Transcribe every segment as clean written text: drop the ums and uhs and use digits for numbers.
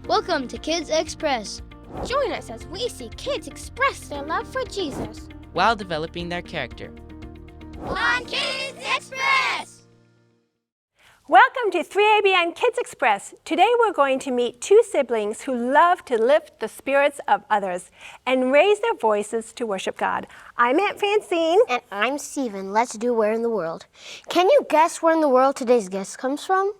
Welcome to Kids Express. Join us as we see kids express their love for Jesus while developing their character. on Kids Express! Welcome to 3ABN Kids Express. Today we're going to meet two siblings who love to lift the spirits of others and raise their voices to worship God. I'm Aunt Francine. And I'm Stephen. Let's do Where in the World. Can you guess where in the world today's guest comes from?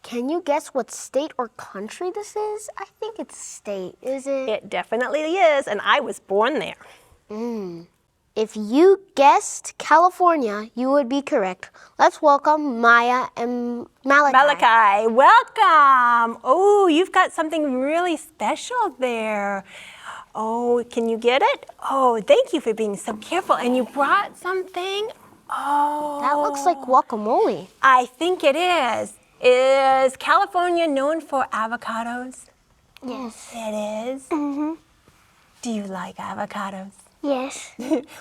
Can you guess what state or country this is? I think it's state, is it? It definitely is, and I was born there. If you guessed California, you would be correct. Let's welcome Maya and Malachi. Malachi, welcome. Oh, you've got something really special there. Oh, can you get it? Oh, thank you for being so careful. And you brought something? Oh. That looks like guacamole. I think it is. Is California known for avocados? Yes. It is? Mm-hmm. Do you like avocados? Yes.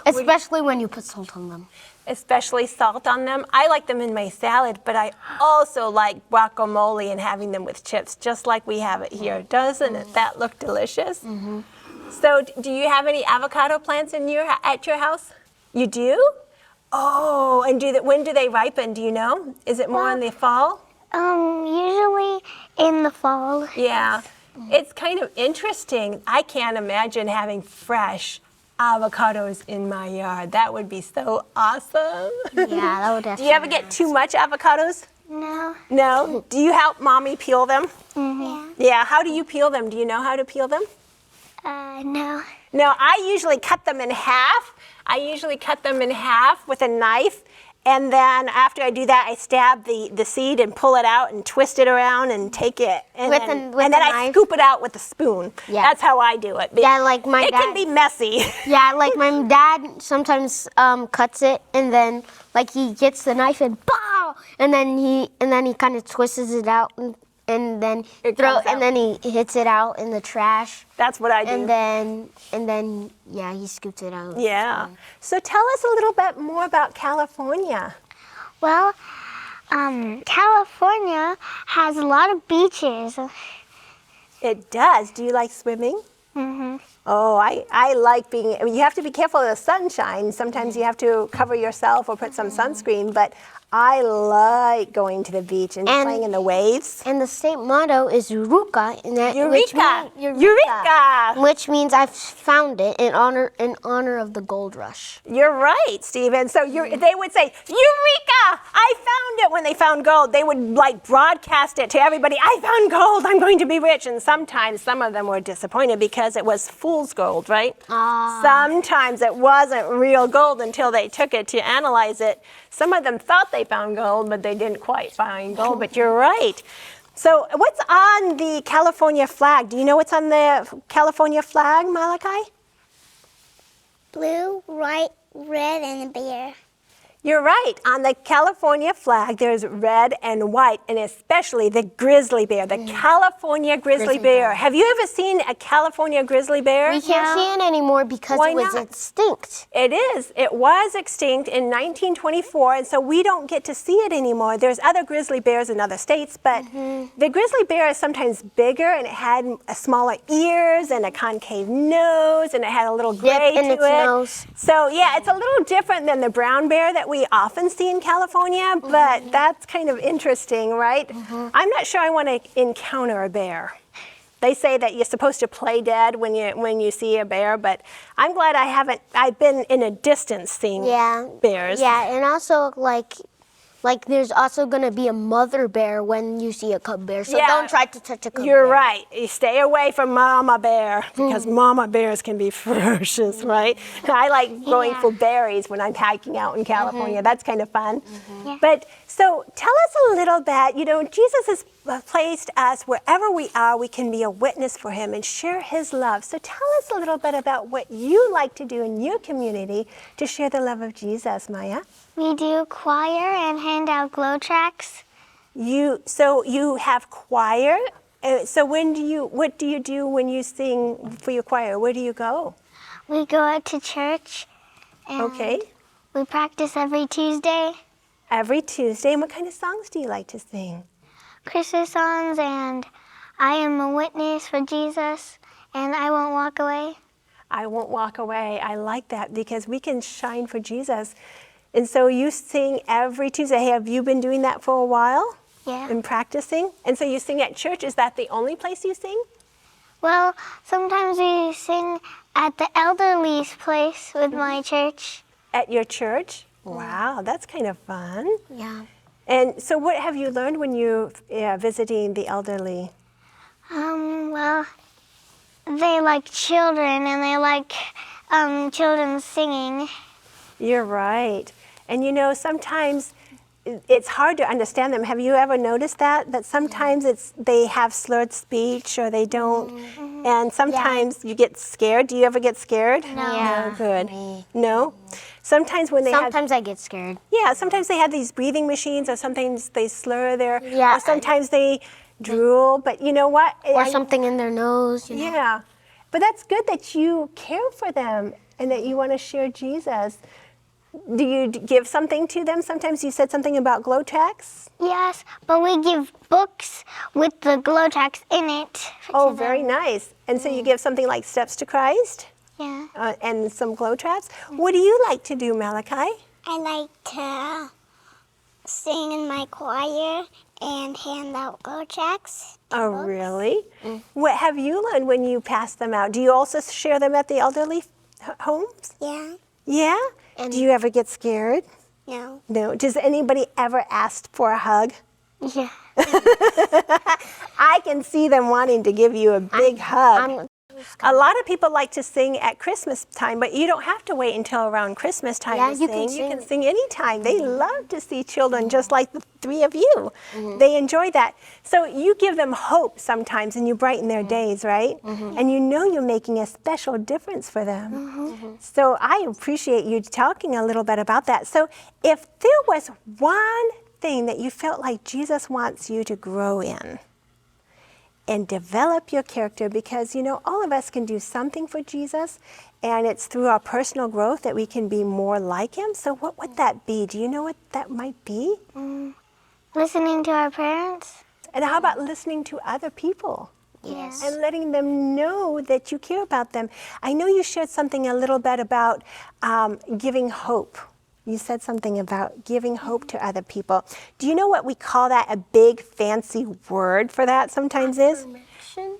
Especially when you put salt on them. Especially salt on them. I like them in my salad, but I also like guacamole and having them with chips, just like we have it here. Doesn't it that look delicious? Mm-hmm. So do you have any avocado plants at your house? You do? Oh, and when do they ripen? Do you know? Is it more in the fall? Usually in the fall. Yeah. It's kind of interesting. I can't imagine having fresh avocados in my yard. That would be so awesome. Yeah, that would definitely. Do you ever get too much avocados? No. No? Do you help Mommy peel them? Mm-hmm. Yeah, how do you peel them? Do you know how to peel them? No. No, I usually cut them in half. With a knife. And then after I do that, I stab the seed and pull it out and twist it around and take it. And then I scoop it out with a spoon. Yeah. That's how I do it. Yeah, like my dad. It can be messy. Yeah, like my dad sometimes cuts it and then like he gets the knife and pow, and then he kind of twists it out and then he hits it out in the trash. That's what I do. And then yeah, he scoops it out. Yeah. So tell us a little bit more about California. Well, California has a lot of beaches. It does. Do you like swimming? Mm-hmm. Oh, I like you have to be careful of the sunshine. Sometimes you have to cover yourself or put some sunscreen, but I like going to the beach and playing in the waves. And the state motto is Eureka. Eureka! Which means I've found it in honor of the gold rush. You're right, Stephen. So they would say, Eureka! I found it when they found gold. They would like broadcast it to everybody. I found gold. I'm going to be rich. And sometimes some of them were disappointed because it was fool's gold, right? Sometimes it wasn't real gold until they took it to analyze it. Some of them thought they found gold, but they didn't quite find gold. But you're right. So what's on the California flag? Do you know what's on the California flag, Malachi? Blue, white, red, and a bear. You're right. On the California flag, there's red and white, and especially the grizzly bear, the California grizzly bear. Have you ever seen a California grizzly bear? We can't see it anymore because it was extinct. It is. It was extinct in 1924, and so we don't get to see it anymore. There's other grizzly bears in other states, but the grizzly bear is sometimes bigger, and it had smaller ears and a concave nose, and it had a little gray in to its it. nose. So yeah, it's a little different than the brown bear that we often see in California, but that's kind of interesting, right? I'm not sure I want to encounter a bear. They say that you're supposed to play dead when you see a bear, but I'm glad I haven't. I've been in a distance seeing bears. Yeah, and also like there's also going to be a mother bear when you see a cub bear, so don't try to touch a cub bear. You're right. You stay away from mama bear because mama bears can be ferocious, right? I like going for berries when I'm hiking out in California. That's kind of fun. Yeah. But so tell us a little bit, Jesus has placed us wherever we are, we can be a witness for him and share his love. So tell us a little bit about what you like to do in your community to share the love of Jesus, Maya. We do choir and hand out glow tracts. So you have choir. So what do you do when you sing for your choir? Where do you go? We go out to church. And we practice every Tuesday. Every Tuesday. And what kind of songs do you like to sing? Christmas songs and I am a witness for Jesus, and I won't walk away. I won't walk away. I like that because we can shine for Jesus. And so you sing every Tuesday. Hey, have you been doing that for a while? Yeah. And practicing? And so you sing at church. Is that the only place you sing? Well, sometimes we sing at the elderly's place with my church. At your church? Wow, that's kind of fun. Yeah. And so what have you learned when you're visiting the elderly? Well, they like children and they like children singing. You're right. And you know, sometimes it's hard to understand them. Have you ever noticed that? That sometimes they have slurred speech or they don't. And sometimes you get scared. Do you ever get scared? No. Yeah. No, good. No? Sometimes when they Sometimes I get scared. sometimes they have these breathing machines or sometimes they slur their, Yeah. or sometimes they drool. But you know what? Or something in their nose. You know? Yeah. But that's good that you care for them and that you want to share Jesus. Do you give something to them? Sometimes you said something about glow tracks. Yes, but we give books with the glow tracks in it. Oh, to very them. nice. And so you give something like Steps to Christ Yeah. and some glow traps. What do you like to do, Malachi? I like to sing in my choir and hand out glow tracks. Oh, really? What have you learned when you pass them out? Do you also share them at the elderly homes? Yeah. Yeah? Do you ever get scared? No. No. Does anybody ever ask for a hug? Yeah. I can see them wanting to give you a big hug. A lot of people like to sing at Christmas time, but you don't have to wait until around Christmas time Yeah, to you sing. can You can sing. sing anytime. They love to see children just like the three of you. They enjoy that. So you give them hope sometimes and you brighten their days, right? And you know you're making a special difference for them. So I appreciate you talking a little bit about that. So if there was one thing that you felt like Jesus wants you to grow in, and develop your character, because you know all of us can do something for Jesus, and it's through our personal growth that we can be more like him. So what would that be? Do you know what that might be? Listening to our parents. And how about listening to other people Yes. and letting them know that you care about them? I know you shared something a little bit about giving hope. You said something about giving hope to other people. Do you know what we call that? A big fancy word for that sometimes is?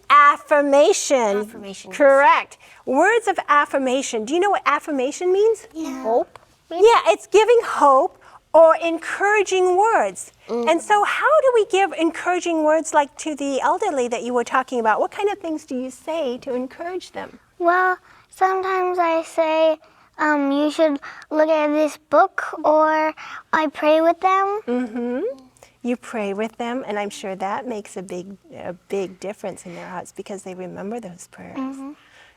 Affirmation. Affirmation. Correct. Words of affirmation. Do you know what affirmation means? Hope. Yeah, it's giving hope or encouraging words. And so how do we give encouraging words like to the elderly that you were talking about? What kind of things do you say to encourage them? Well, sometimes I say, you should look at this book, or I pray with them. You pray with them, and I'm sure that makes a big difference in their hearts because they remember those prayers.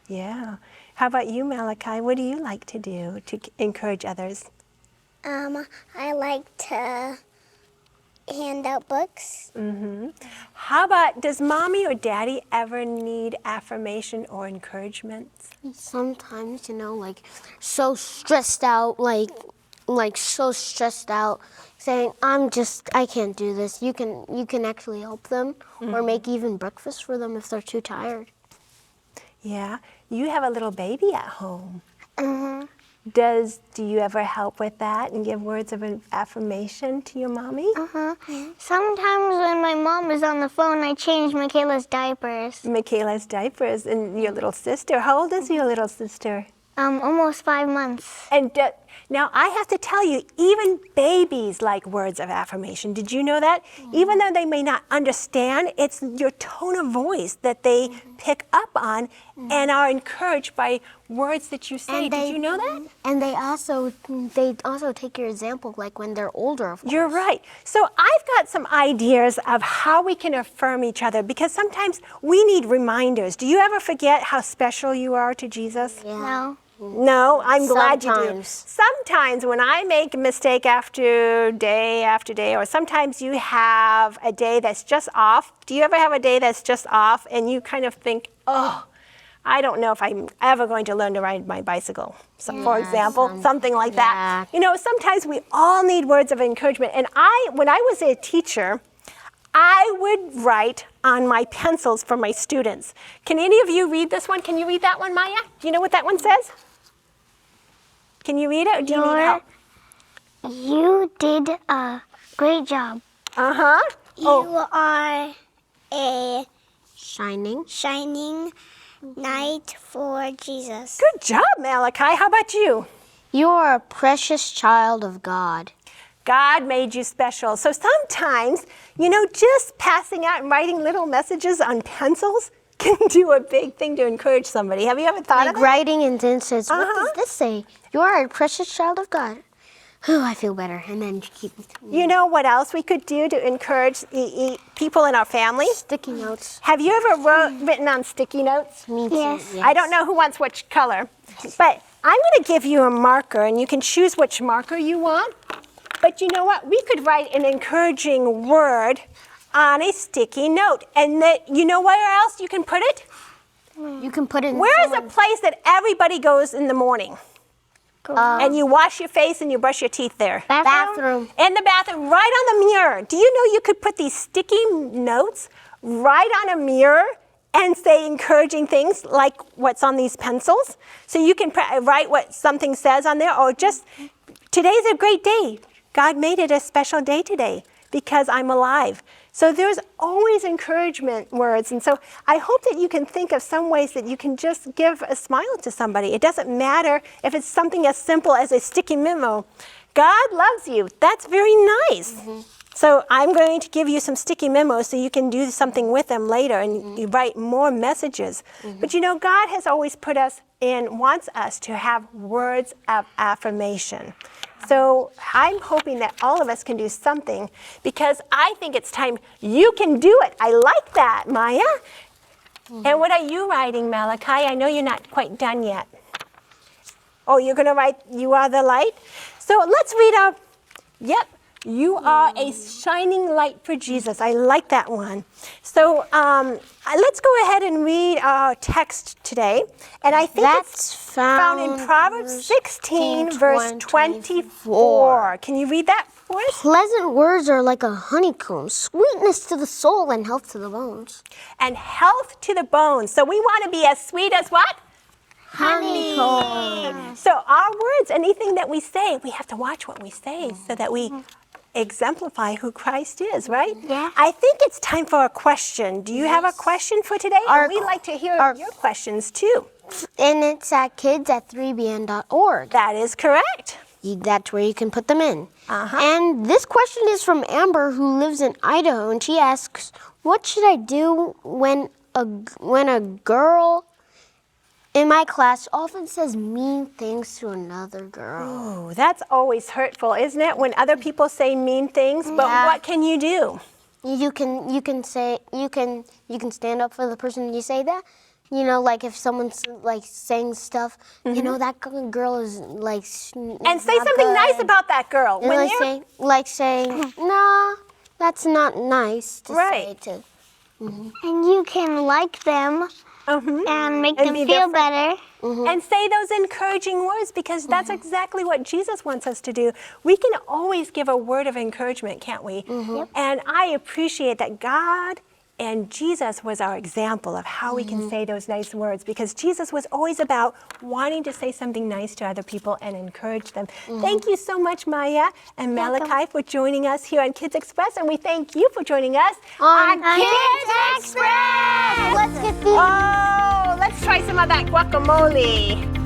Yeah. How about you, Malachi? What do you like to do to encourage others? I like to hand out books. How about, does mommy or daddy ever need affirmation or encouragement? Sometimes, you know, like so stressed out, like so stressed out, saying, I can't do this. You can actually help them or make even breakfast for them if they're too tired. Yeah. You have a little baby at home. Do you ever help with that and give words of affirmation to your mommy? Sometimes when my mom is on the phone, I change Michaela's diapers. Michaela's diapers and your little sister. How old is your little sister? Almost 5 months. And now I have to tell you, even babies like words of affirmation. Did you know that? Even though they may not understand, it's your tone of voice that they pick up on and are encouraged by words that you say. Did you know that? And they also take your example, like when they're older. Of course. You're right. So I've got some ideas of how we can affirm each other because sometimes we need reminders. Do you ever forget how special you are to Jesus? No. No, I'm glad you do. Sometimes. Sometimes when I make a mistake after day, or sometimes you have a day that's just off. Do you ever have a day that's just off and you kind of think, oh, I don't know if I'm ever going to learn to ride my bicycle, for example, something like that. You know, sometimes we all need words of encouragement. And when I was a teacher, I would write on my pencils for my students. Can any of you read this one? Can you read that one, Maya? Do you know what that one says? Can you read it, or do you need help? You did a great job. Uh-huh. You are a Shining. shining light for Jesus. Good job, Malachi. How about you? You are a precious child of God. God made you special. So sometimes, just passing out and writing little messages on pencils can do a big thing to encourage somebody. Have you ever thought Like of that? writing and then says, what Uh-huh. does this say? You are a precious child of God. Oh, I feel better. And then keep You know what else we could do to encourage people in our family? sticky notes. Have you ever written on sticky notes? Me too. Yes. I don't know who wants which color, but I'm going to give you a marker, and you can choose which marker you want. But you know what? We could write an encouraging word on a sticky note. And you know where else you can put it? You can put it in Where is a place that everybody goes in the morning? And you wash your face and you brush your teeth there. bathroom. In the bathroom, right on the mirror. Do you know you could put these sticky notes right on a mirror and say encouraging things like what's on these pencils? So you can write what something says on there, or just, today's a great day. God made it a special day today because I'm alive. So there's always encouragement words. And so I hope that you can think of some ways that you can just give a smile to somebody. It doesn't matter if it's something as simple as a sticky memo. God loves you. That's very nice. Mm-hmm. So I'm going to give you some sticky memos so you can do something with them later and you write more messages. Mm-hmm. But God has always put us in, wants us to have words of affirmation. So I'm hoping that all of us can do something, because I think it's time you can do it. I like that, Maya. Mm-hmm. And what are you writing, Malachi? I know you're not quite done yet. Oh, you're going to write, you are the light? So let's read our, yep. You are a shining light for Jesus. I like that one. So let's go ahead and read our text today. And I think it's found in Proverbs 16, verse 24. Can you read that for us? Pleasant words are like a honeycomb, sweetness to the soul and health to the bones. And health to the bones. So we want to be as sweet as what? Honeycomb. So our words, anything that we say, we have to watch what we say so that we exemplify who Christ is, right? Yeah. I think it's time for a question. Do you have a question for today? And we'd like to hear your questions too. And it's at kids@3bn.org. That is correct. That's where you can put them in. Uh-huh. And this question is from Amber, who lives in Idaho, and she asks, what should I do when a girl in my class often says mean things to another girl? Oh, that's always hurtful, isn't it? When other people say mean things, but what can you do? You can stand up for the person you say that. Like if someone's like saying stuff, that girl is like. And say something nice about that girl. And saying, no, that's not nice to say to. And you can like them and make them feel better. And say those encouraging words, because that's exactly what Jesus wants us to do. We can always give a word of encouragement, can't we? And I appreciate that God and Jesus was our example of how we can say those nice words, because Jesus was always about wanting to say something nice to other people and encourage them. Thank you so much, Maya and Malachi, for joining us here on Kids Express, and we thank you for joining us on Kids Express! Let's get these. Oh, let's try some of that guacamole.